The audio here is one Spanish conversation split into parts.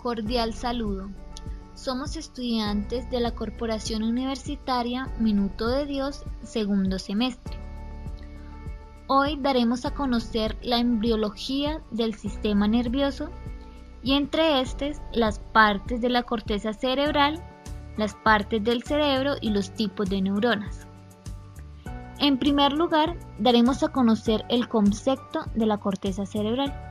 Cordial saludo. Somos estudiantes de la Corporación Universitaria Minuto de Dios, segundo semestre. Hoy daremos a conocer la embriología del sistema nervioso y entre estas las partes de la corteza cerebral, las partes del cerebro y los tipos de neuronas. En primer lugar, daremos a conocer el concepto de la corteza cerebral.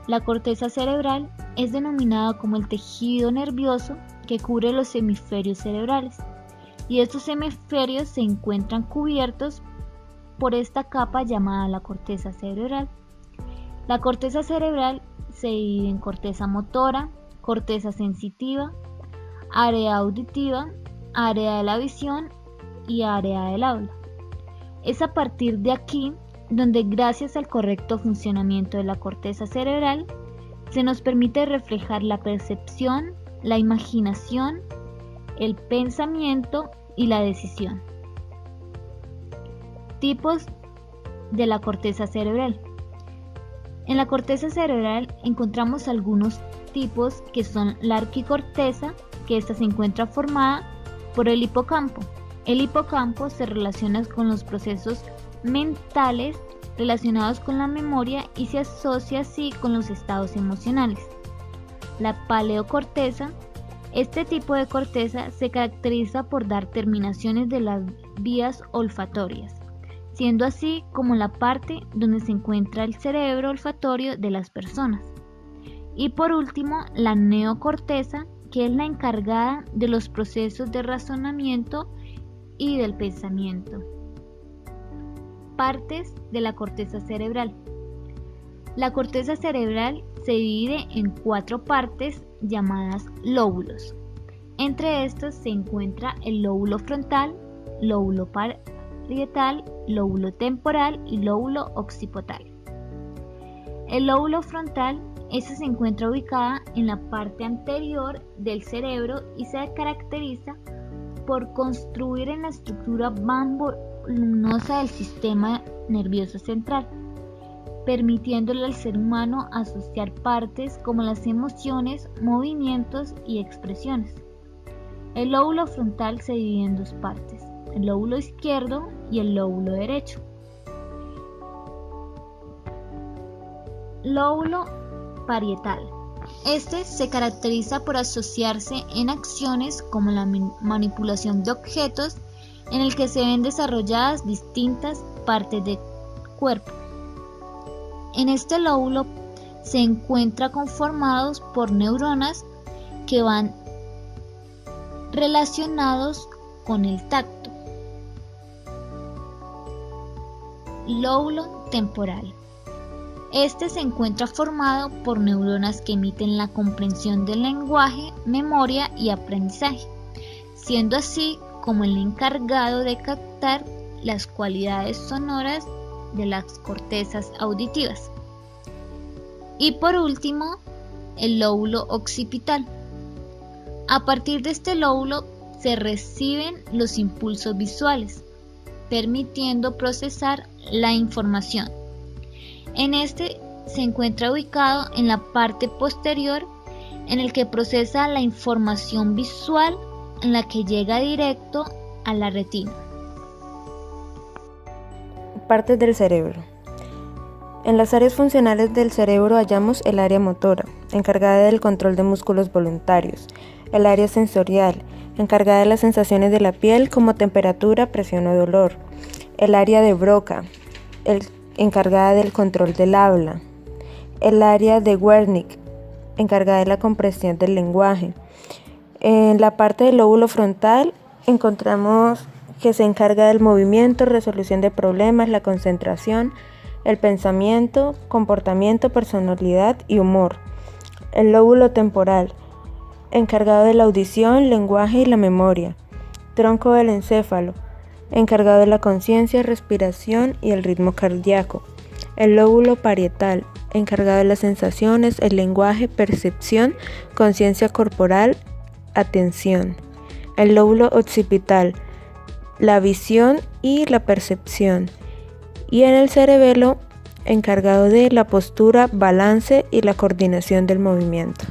La corteza cerebral es denominada como el tejido nervioso que cubre los hemisferios cerebrales, y estos hemisferios se encuentran cubiertos por esta capa llamada la corteza cerebral. La corteza cerebral se divide en corteza motora, corteza sensitiva, área auditiva, área de la visión y área del habla. Es a partir de aquí donde, gracias al correcto funcionamiento de la corteza cerebral, se nos permite reflejar la percepción, la imaginación, el pensamiento y la decisión. Tipos de la corteza cerebral. En la corteza cerebral encontramos algunos tipos que son la arquicorteza, que esta se encuentra formada por el hipocampo. El hipocampo se relaciona con los procesos mentales relacionados con la memoria y se asocia así con los estados emocionales. La paleocorteza. Este tipo de corteza se caracteriza por dar terminaciones de las vías olfatorias, siendo así como la parte donde se encuentra el cerebro olfatorio de las personas. Y por último, la neocorteza, que es la encargada de los procesos de razonamiento y del pensamiento. Partes de la corteza cerebral. La corteza cerebral se divide en 4 partes llamadas lóbulos. Entre estos se encuentra el lóbulo frontal, lóbulo parietal, lóbulo temporal y lóbulo occipital. El lóbulo frontal se encuentra ubicada en la parte anterior del cerebro y se caracteriza por construir en la estructura voluminosa del sistema nervioso central, permitiéndole al ser humano asociar partes como las emociones, movimientos y expresiones. El lóbulo frontal se divide en 2 partes, el lóbulo izquierdo y el lóbulo derecho. Lóbulo parietal. Este se caracteriza por asociarse en acciones como la manipulación de objetos, en el que se ven desarrolladas distintas partes del cuerpo. En este lóbulo se encuentra conformados por neuronas que van relacionados con el tacto. Lóbulo temporal. Este se encuentra formado por neuronas que emiten la comprensión del lenguaje, memoria y aprendizaje, siendo así como el encargado de captar las cualidades sonoras de las cortezas auditivas. Y por último, el lóbulo occipital. A partir de este lóbulo se reciben los impulsos visuales, permitiendo procesar la información. En este se encuentra ubicado en la parte posterior, en el que procesa la información visual, en la que llega directo a la retina. Partes del cerebro. En las áreas funcionales del cerebro hallamos el área motora, encargada del control de músculos voluntarios, el área sensorial, encargada de las sensaciones de la piel como temperatura, presión o dolor, el área de Broca, encargada del control del habla, el área de Wernicke, encargada de la comprensión del lenguaje. En la parte del lóbulo frontal encontramos que se encarga del movimiento, resolución de problemas, la concentración, el pensamiento, comportamiento, personalidad y humor. El lóbulo temporal, encargado de la audición, lenguaje y la memoria. Tronco del encéfalo, encargado de la conciencia, respiración y el ritmo cardíaco. El lóbulo parietal, encargado de las sensaciones, el lenguaje, percepción, conciencia corporal, atención. El lóbulo occipital, la visión y la percepción. Y en el cerebelo, encargado de la postura, balance y la coordinación del movimiento.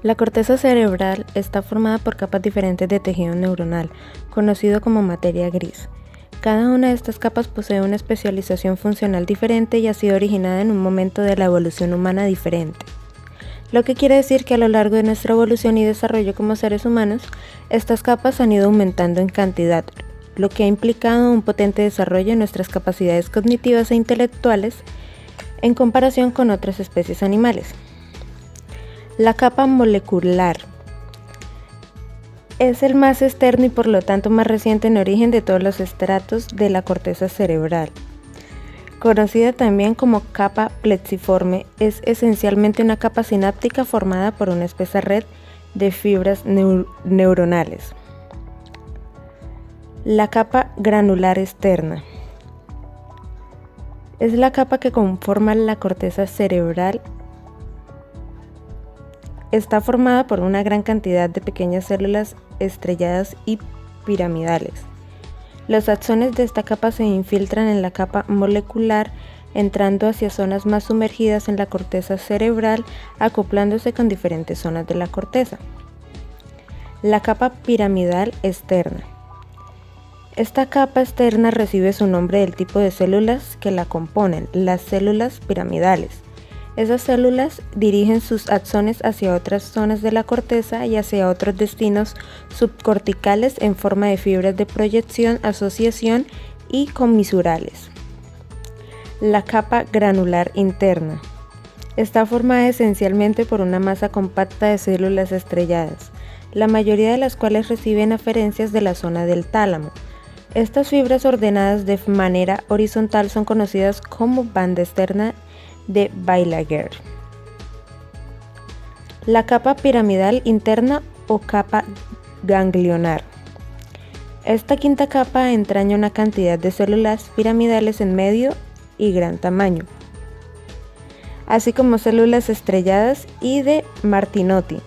La corteza cerebral está formada por capas diferentes de tejido neuronal, conocido como materia gris. Cada una de estas capas posee una especialización funcional diferente y ha sido originada en un momento de la evolución humana diferente. Lo que quiere decir que a lo largo de nuestra evolución y desarrollo como seres humanos, estas capas han ido aumentando en cantidad, lo que ha implicado un potente desarrollo en nuestras capacidades cognitivas e intelectuales en comparación con otras especies animales. La capa molecular es el más externo y por lo tanto más reciente en origen de todos los estratos de la corteza cerebral. Conocida también como capa plexiforme, es esencialmente una capa sináptica formada por una espesa red de fibras neuronales. La capa granular externa es la capa que conforma la corteza cerebral. Está formada por una gran cantidad de pequeñas células estrelladas y piramidales. Los axones de esta capa se infiltran en la capa molecular, entrando hacia zonas más sumergidas en la corteza cerebral, acoplándose con diferentes zonas de la corteza. La capa piramidal externa. Esta capa externa recibe su nombre del tipo de células que la componen, las células piramidales. Esas células dirigen sus axones hacia otras zonas de la corteza y hacia otros destinos subcorticales en forma de fibras de proyección, asociación y comisurales. La capa granular interna. Está formada esencialmente por una masa compacta de células estrelladas, la mayoría de las cuales reciben aferencias de la zona del tálamo. Estas fibras ordenadas de manera horizontal son conocidas como banda externa de Beilager. La capa piramidal interna o capa ganglionar. Esta quinta capa entraña una cantidad de células piramidales en medio y gran tamaño, así como células estrelladas y de Martinotti.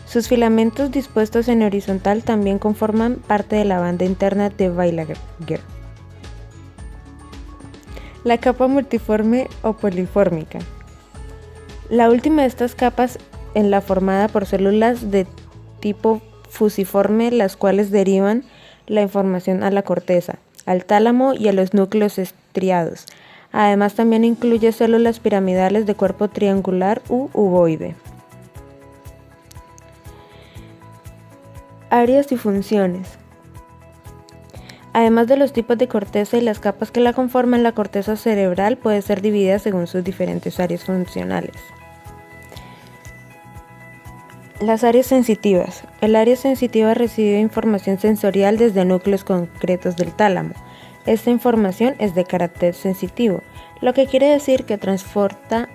Sus filamentos dispuestos en horizontal también conforman parte de la banda interna de Beilager. La capa multiforme o polifórmica. La última de estas capas es la formada por células de tipo fusiforme, las cuales derivan la información a la corteza, al tálamo y a los núcleos estriados. Además, también incluye células piramidales de cuerpo triangular u ovoide. Áreas y funciones. Además de los tipos de corteza y las capas que la conforman, la corteza cerebral puede ser dividida según sus diferentes áreas funcionales. Las áreas sensitivas. El área sensitiva recibe información sensorial desde núcleos concretos del tálamo. Esta información es de carácter sensitivo, lo que quiere decir que transporta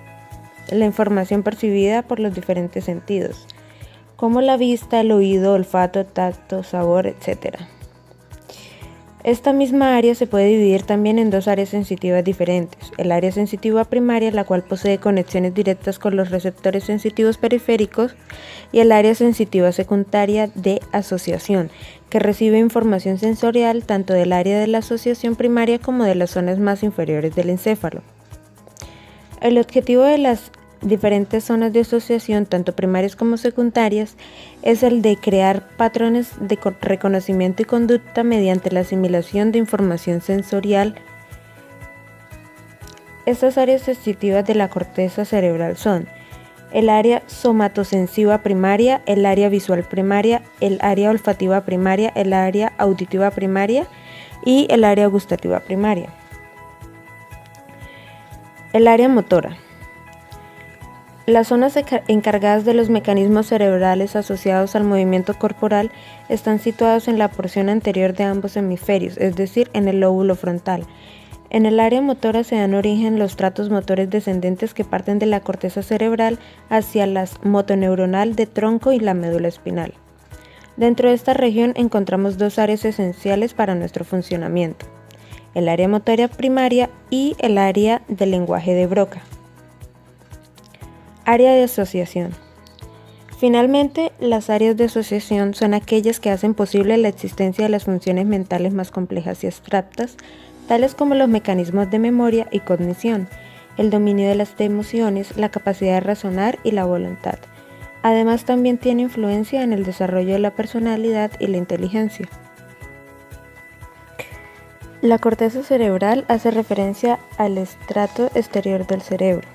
la información percibida por los diferentes sentidos, como la vista, el oído, olfato, tacto, sabor, etc. Esta misma área se puede dividir también en dos áreas sensitivas diferentes: el área sensitiva primaria, la cual posee conexiones directas con los receptores sensitivos periféricos, y el área sensitiva secundaria de asociación, que recibe información sensorial tanto del área de la asociación primaria como de las zonas más inferiores del encéfalo. El objetivo de las diferentes zonas de asociación, tanto primarias como secundarias, es el de crear patrones de reconocimiento y conducta mediante la asimilación de información sensorial. Estas áreas sensitivas de la corteza cerebral son el área somatosensiva primaria, el área visual primaria, el área olfativa primaria, el área auditiva primaria y el área gustativa primaria. El área motora. Las zonas encargadas de los mecanismos cerebrales asociados al movimiento corporal están situadas en la porción anterior de ambos hemisferios, es decir, en el lóbulo frontal. En el área motora se dan origen los tratos motores descendentes que parten de la corteza cerebral hacia la motoneuronal de tronco y la médula espinal. Dentro de esta región encontramos dos áreas esenciales para nuestro funcionamiento: el área motora primaria y el área del lenguaje de Broca. Área de asociación. Finalmente, las áreas de asociación son aquellas que hacen posible la existencia de las funciones mentales más complejas y abstractas, tales como los mecanismos de memoria y cognición, el dominio de las emociones, la capacidad de razonar y la voluntad. Además, también tiene influencia en el desarrollo de la personalidad y la inteligencia. La corteza cerebral hace referencia al estrato exterior del cerebro.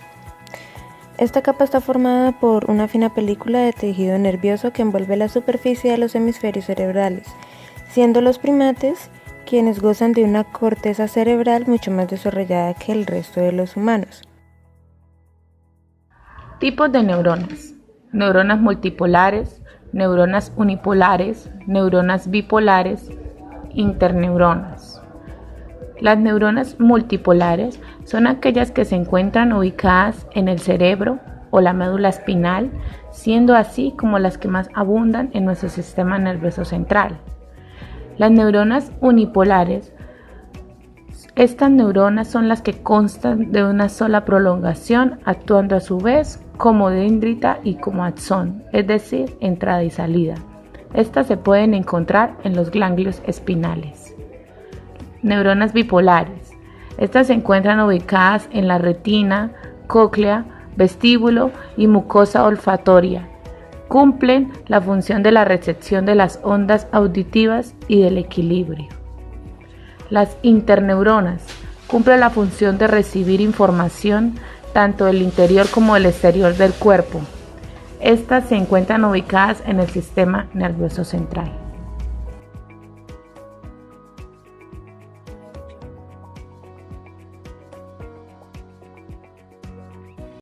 Esta capa está formada por una fina película de tejido nervioso que envuelve la superficie de los hemisferios cerebrales, siendo los primates quienes gozan de una corteza cerebral mucho más desarrollada que el resto de los humanos. Tipos de neuronas. Neuronas multipolares, neuronas unipolares, neuronas bipolares, interneuronas. Las neuronas multipolares son aquellas que se encuentran ubicadas en el cerebro o la médula espinal, siendo así como las que más abundan en nuestro sistema nervioso central. Las neuronas unipolares, estas neuronas son las que constan de una sola prolongación, actuando a su vez como dendrita y como axón, es decir, entrada y salida. Estas se pueden encontrar en los ganglios espinales. Neuronas bipolares. Estas se encuentran ubicadas en la retina, cóclea, vestíbulo y mucosa olfatoria. Cumplen la función de la recepción de las ondas auditivas y del equilibrio. Las interneuronas cumplen la función de recibir información tanto del interior como del exterior del cuerpo. Estas se encuentran ubicadas en el sistema nervioso central.